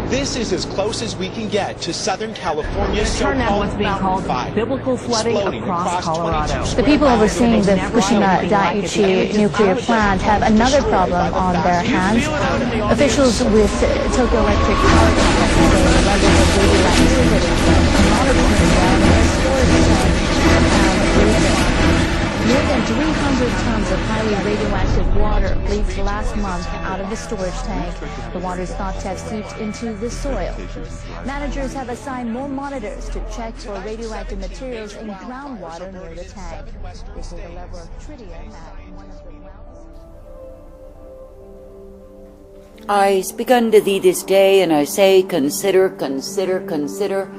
This is as close as we can get to Southern California's Turn out what's so-called being mountain called fire, biblical flooding exploding across Colorado. 22 The people square miles overseeing the Fukushima Daiichi nuclear plant have another problem on their hands. Officials with Tokyo Electric Power Company say the level of radioactivity monitoring down their storage tank found recent. More than 300 tons of highly radioactive water leaked last month out of the storage tank. The water is thought to have seeped into the soil. Managers have assigned more monitors to check for radioactive materials in groundwater near the tank. They say the level of tritium at one of the wells. I speak unto thee this day, and I say, consider, consider, consider,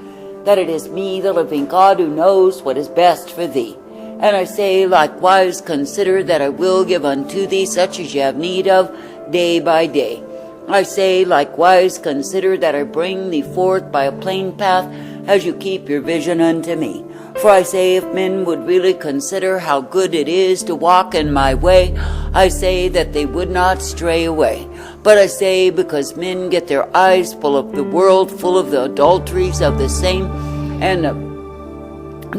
that it is me, the living God, who knows what is best for thee. And I say, likewise, consider that I will give unto thee such as ye have need of day by day. I say, likewise, consider that I bring thee forth by a plain path as you keep your vision unto me. For I say, if men would really consider how good it is to walk in my way, I say that they would not stray away. But I say, because men get their eyes full of the world, full of the adulteries of the same, and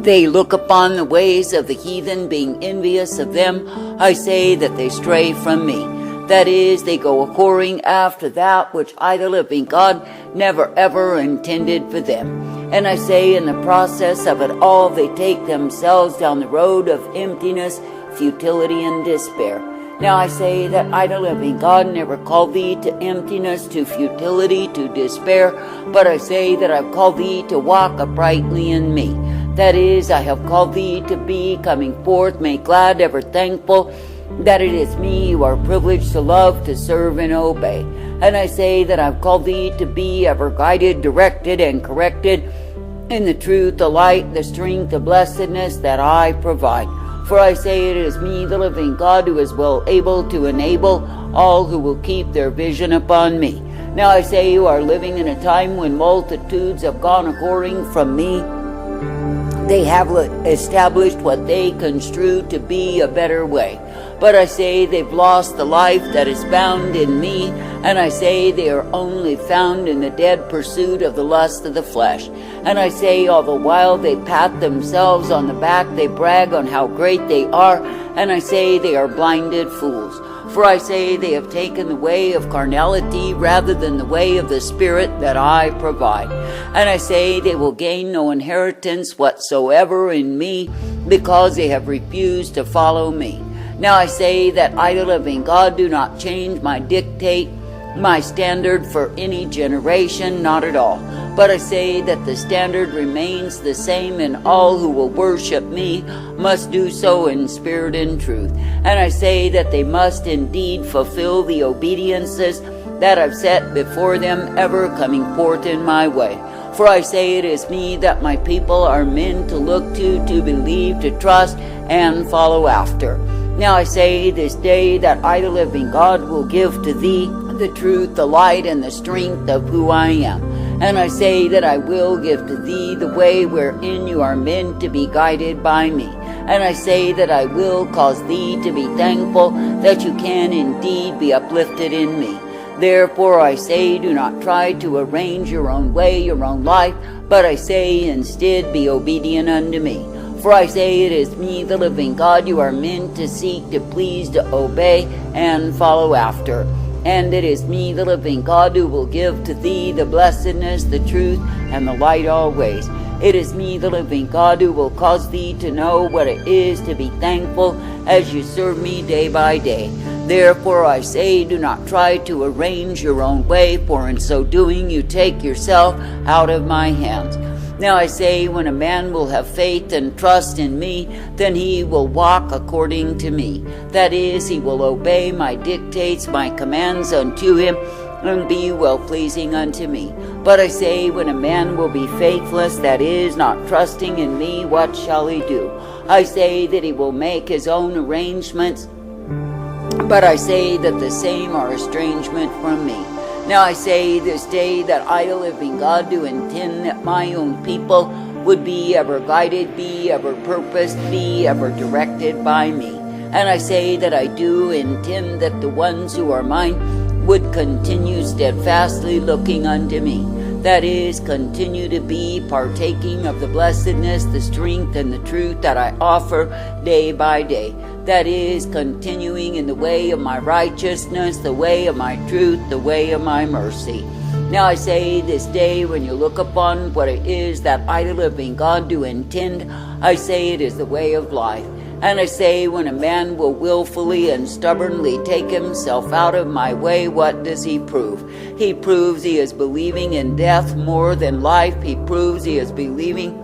they look upon the ways of the heathen, being envious of them, I say that they stray from me. That is, they go whoring after that which I, the living God, never ever intended for them. And I say, in the process of it all, they take themselves down the road of emptiness, futility, and despair. Now I say that I, the living God, never called thee to emptiness, to futility, to despair, but I say that I've called thee to walk uprightly in me. That is, I have called thee to be coming forth, made glad, ever thankful, that it is me you are privileged to love, to serve, and obey. And I say that I've called thee to be ever guided, directed, and corrected in the truth, the light, the strength, the blessedness that I provide. For I say it is me, the living God, who is well able to enable all who will keep their vision upon me. Now I say you are living in a time when multitudes have gone a-whoring from me. They have established what they construe to be a better way. But I say they've lost the life that is found in me, and I say they are only found in the dead pursuit of the lust of the flesh. And I say all the while they pat themselves on the back, they brag on how great they are, and I say they are blinded fools. For I say they have taken the way of carnality rather than the way of the Spirit that I provide. And I say they will gain no inheritance whatsoever in me, because they have refused to follow me. Now I say that I, the living God, do not change my dictate, my standard for any generation, not at all. But I say that the standard remains the same, and all who will worship me must do so in spirit and truth. And I say that they must indeed fulfill the obediences that I've set before them, ever coming forth in my way. For I say it is me that my people are men to look to believe, to trust, and follow after. Now I say this day that I, the living God, will give to thee the truth, the light, and the strength of who I am. And I say that I will give to thee the way wherein you are meant to be guided by me. And I say that I will cause thee to be thankful that you can indeed be uplifted in me. Therefore I say, do not try to arrange your own way, your own life, but I say instead, be obedient unto me. For I say it is me, the living God, you are meant to seek, to please, to obey, and follow after. And it is me, the living God, who will give to thee the blessedness, the truth, and the light always. It is me, the living God, who will cause thee to know what it is to be thankful as you serve me day by day. Therefore I say, do not try to arrange your own way, for in so doing you take yourself out of my hands. Now I say, when a man will have faith and trust in me, then he will walk according to me. That is, he will obey my dictates, my commands unto him, and be well-pleasing unto me. But I say, when a man will be faithless, that is, not trusting in me, what shall he do? I say that he will make his own arrangements, but I say that the same are estrangement from me. Now I say this day that I, the living God, do intend that my own people would be ever guided, be ever purposed, be ever directed by me. And I say that I do intend that the ones who are mine would continue steadfastly looking unto me. That is, continue to be partaking of the blessedness, the strength, and the truth that I offer day by day. That is, continuing in the way of my righteousness, the way of my truth, the way of my mercy. Now I say this day, when you look upon what it is that I, the living God, do intend, I say it is the way of life. And I say, when a man will willfully and stubbornly take himself out of my way, what does he prove? He proves he is believing in death more than life. He proves he is believing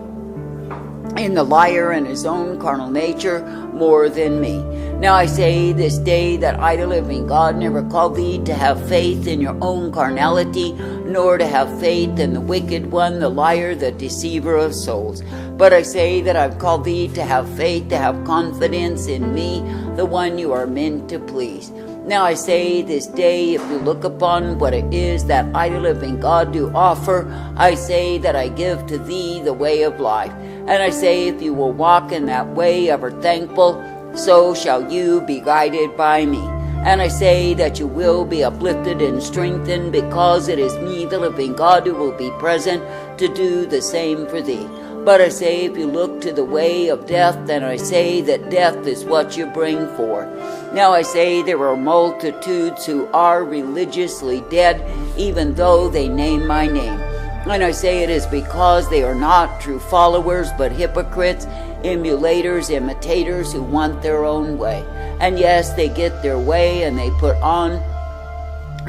in the liar and his own carnal nature more than me. Now I say this day that I, the living God, never called thee to have faith in your own carnality, nor to have faith in the wicked one, the liar, the deceiver of souls. But I say that I've called thee to have faith, to have confidence in me, the one you are meant to please. Now I say this day, if you look upon what it is that I, the living God, do offer, I say that I give to thee the way of life. And I say, if you will walk in that way, ever thankful, so shall you be guided by me. And I say that you will be uplifted and strengthened, because it is me, the living God, who will be present to do the same for thee. But I say, if you look to the way of death, then I say that death is what you bring forth. Now I say there are multitudes who are religiously dead, even though they name my name. And I say it is because they are not true followers, but hypocrites, emulators, imitators who want their own way. And yes, they get their way and they put on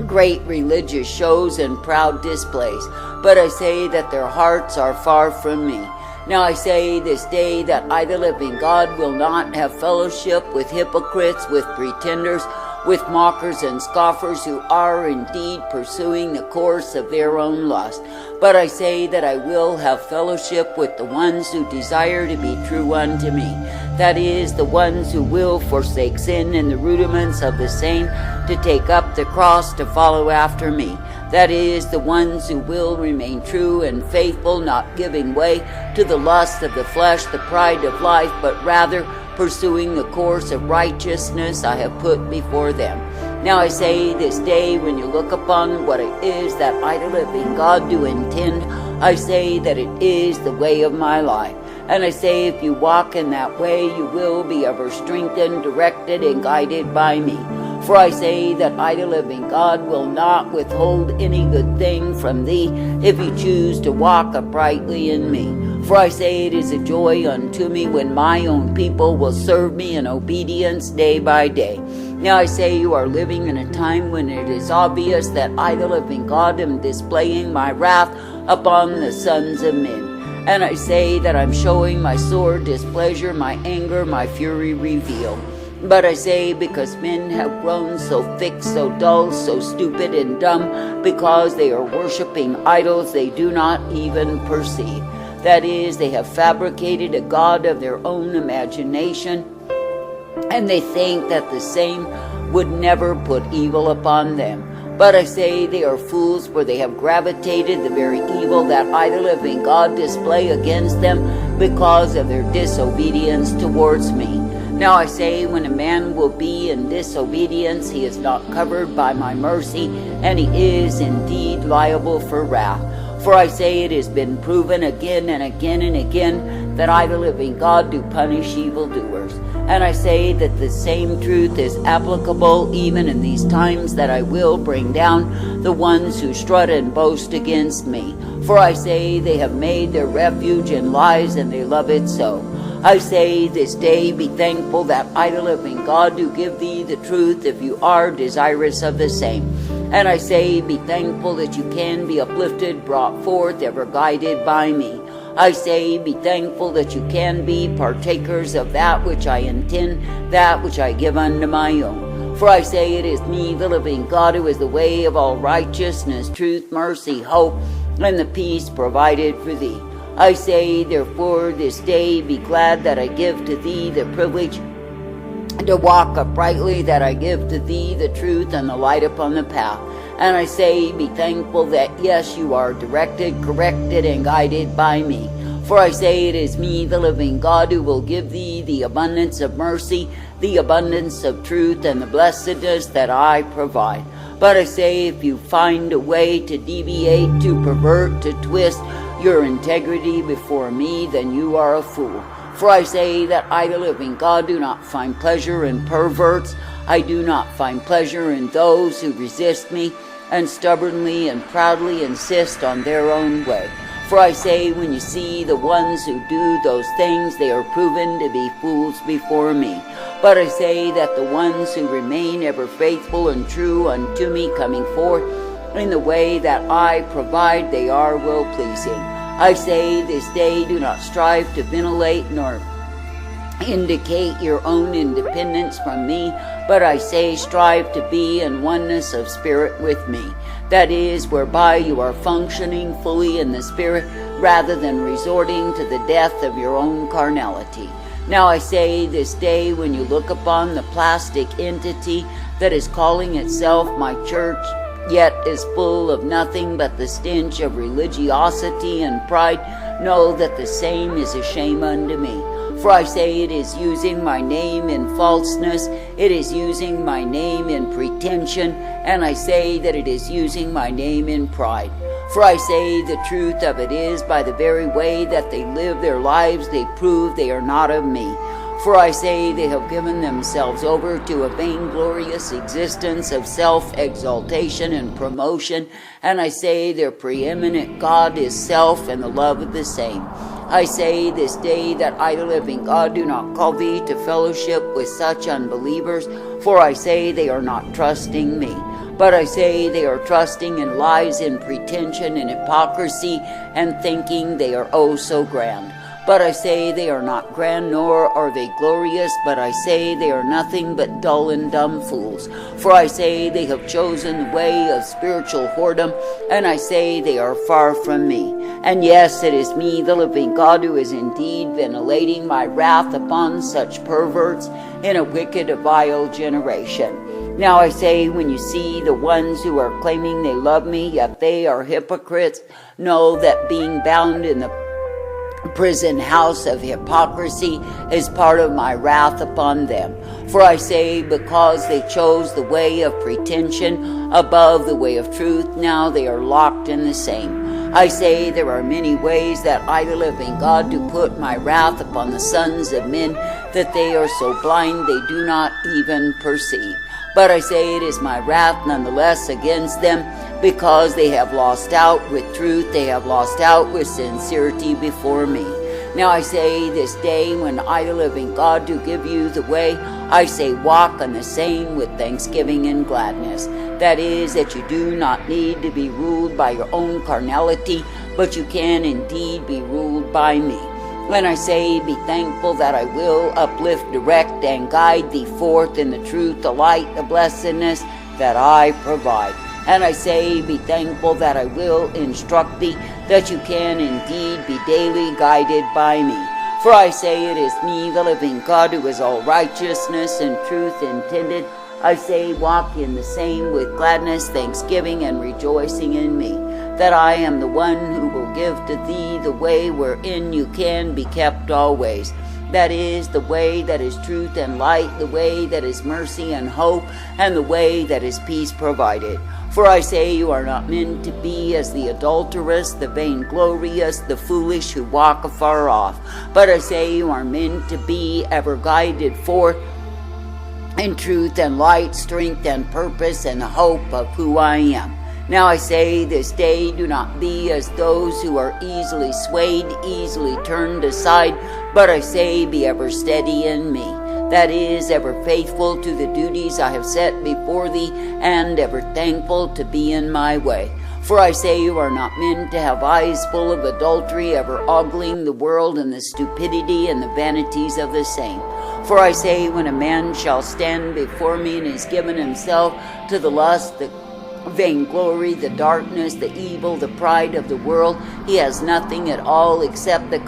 great religious shows and proud displays. But I say that their hearts are far from me. Now I say this day that I, the living God, will not have fellowship with hypocrites, with pretenders, with mockers and scoffers who are indeed pursuing the course of their own lust. But I say that I will have fellowship with the ones who desire to be true unto me. That is, the ones who will forsake sin and the rudiments of the same, to take up the cross to follow after me. That is, the ones who will remain true and faithful, not giving way to the lust of the flesh, the pride of life, but rather pursuing the course of righteousness I have put before them. Now I say this day, when you look upon what it is that I, the living God, do intend, I say that it is the way of my life. And I say, if you walk in that way, you will be ever strengthened, directed, and guided by me. For I say that I, the living God, will not withhold any good thing from thee, if you choose to walk uprightly in me. For I say it is a joy unto me when my own people will serve me in obedience day by day. Now I say you are living in a time when it is obvious that I, the living God, am displaying my wrath upon the sons of men. And I say that I'm showing my sore displeasure, my anger, my fury revealed. But I say, because men have grown so thick, so dull, so stupid and dumb, because they are worshiping idols they do not even perceive. That is, they have fabricated a god of their own imagination, and they think that the same would never put evil upon them. But I say they are fools, for they have gravitated the very evil that I, the living God, display against them because of their disobedience towards me. Now I say, when a man will be in disobedience, he is not covered by my mercy, and he is indeed liable for wrath. For I say it has been proven again and again and again that I, the living God, do punish evildoers. And I say that the same truth is applicable even in these times, that I will bring down the ones who strut and boast against me. For I say they have made their refuge in lies, and they love it so. I say this day, be thankful that I, the living God, do give thee the truth if you are desirous of the same. And I say, be thankful that you can be uplifted, brought forth, ever guided by me. I say, be thankful that you can be partakers of that which I intend, that which I give unto my own. For I say, it is me, the living God, who is the way of all righteousness, truth, mercy, hope, and the peace provided for thee. I say, therefore, this day be glad that I give to thee the privilege to walk uprightly, that I give to thee the truth and the light upon the path. And I say, be thankful that, yes, you are directed, corrected, and guided by me. For I say, it is me, the living God, who will give thee the abundance of mercy, the abundance of truth, and the blessedness that I provide. But I say, if you find a way to deviate, to pervert, to twist your integrity before me, then you are a fool. For I say that I, the living God, do not find pleasure in perverts. I do not find pleasure in those who resist me and stubbornly and proudly insist on their own way. For I say, when you see the ones who do those things, they are proven to be fools before me. But I say that the ones who remain ever faithful and true unto me, coming forth in the way that I provide, they are well-pleasing. I say this day, do not strive to ventilate nor indicate your own independence from me, but I say strive to be in oneness of spirit with me. That is, whereby you are functioning fully in the Spirit, rather than resorting to the death of your own carnality. Now I say this day, when you look upon the plastic entity that is calling itself my church, yet is full of nothing but the stench of religiosity and pride, know that the same is a shame unto me. For I say it is using my name in falseness, it is using my name in pretension, and I say that it is using my name in pride. For I say the truth of it is, by the very way that they live their lives, they prove they are not of me. For I say they have given themselves over to a vainglorious existence of self-exaltation and promotion, and I say their preeminent God is self and the love of the same. I say this day that I, the living God, do not call thee to fellowship with such unbelievers, for I say they are not trusting me. But I say they are trusting in lies and pretension and hypocrisy, and thinking they are oh so grand. But I say they are not grand, nor are they glorious, but I say they are nothing but dull and dumb fools. For I say they have chosen the way of spiritual whoredom, and I say they are far from me. And yes, it is me, the living God, who is indeed ventilating my wrath upon such perverts in a wicked, vile generation. Now I say, when you see the ones who are claiming they love me, yet they are hypocrites, know that being bound in the prison house of hypocrisy is part of my wrath upon them. For I say, because they chose the way of pretension above the way of truth, now they are locked in the same. I say there are many ways that I, the living God, do put my wrath upon the sons of men, that they are so blind they do not even perceive. But I say it is my wrath nonetheless against them, because they have lost out with truth, they have lost out with sincerity before me. Now I say this day, when I, the living God, do give you the way, I say walk on the same with thanksgiving and gladness. That is, that you do not need to be ruled by your own carnality, but you can indeed be ruled by me. When I say, be thankful that I will uplift, direct, and guide thee forth in the truth, the light, the blessedness that I provide. And I say, be thankful that I will instruct thee, that you can indeed be daily guided by me. For I say it is me, the living God, who is all righteousness and truth intended. I say, walk in the same with gladness, thanksgiving, and rejoicing in me, that I am the one who will give to thee the way wherein you can be kept always. That is, the way that is truth and light, the way that is mercy and hope, and the way that is peace provided. For I say you are not meant to be as the adulterous, the vainglorious, the foolish who walk afar off. But I say you are meant to be ever guided forth in truth and light, strength and purpose, and the hope of who I am. Now I say this day, do not be as those who are easily swayed, easily turned aside, but I say be ever steady in me. That is, ever faithful to the duties I have set before thee, and ever thankful to be in my way. For I say you are not meant to have eyes full of adultery, ever ogling the world and the stupidity and the vanities of the same. For I say, when a man shall stand before me and is given himself to the lust, the vainglory, the darkness, the evil, the pride of the world, he has nothing at all except the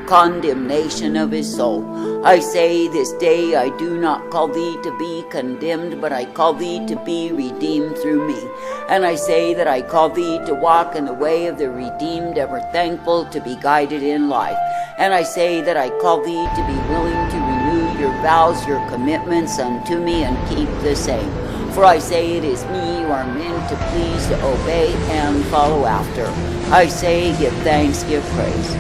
condemnation of his soul. I say this day, I do not call thee to be condemned, but I call thee to be redeemed through me. And I say that I call thee to walk in the way of the redeemed, ever thankful to be guided in life. And I say that I call thee to be willing to renew your vows, your commitments unto me, and keep the same. For I say it is me you are meant to please, to obey and follow after. I say give thanks, give praise.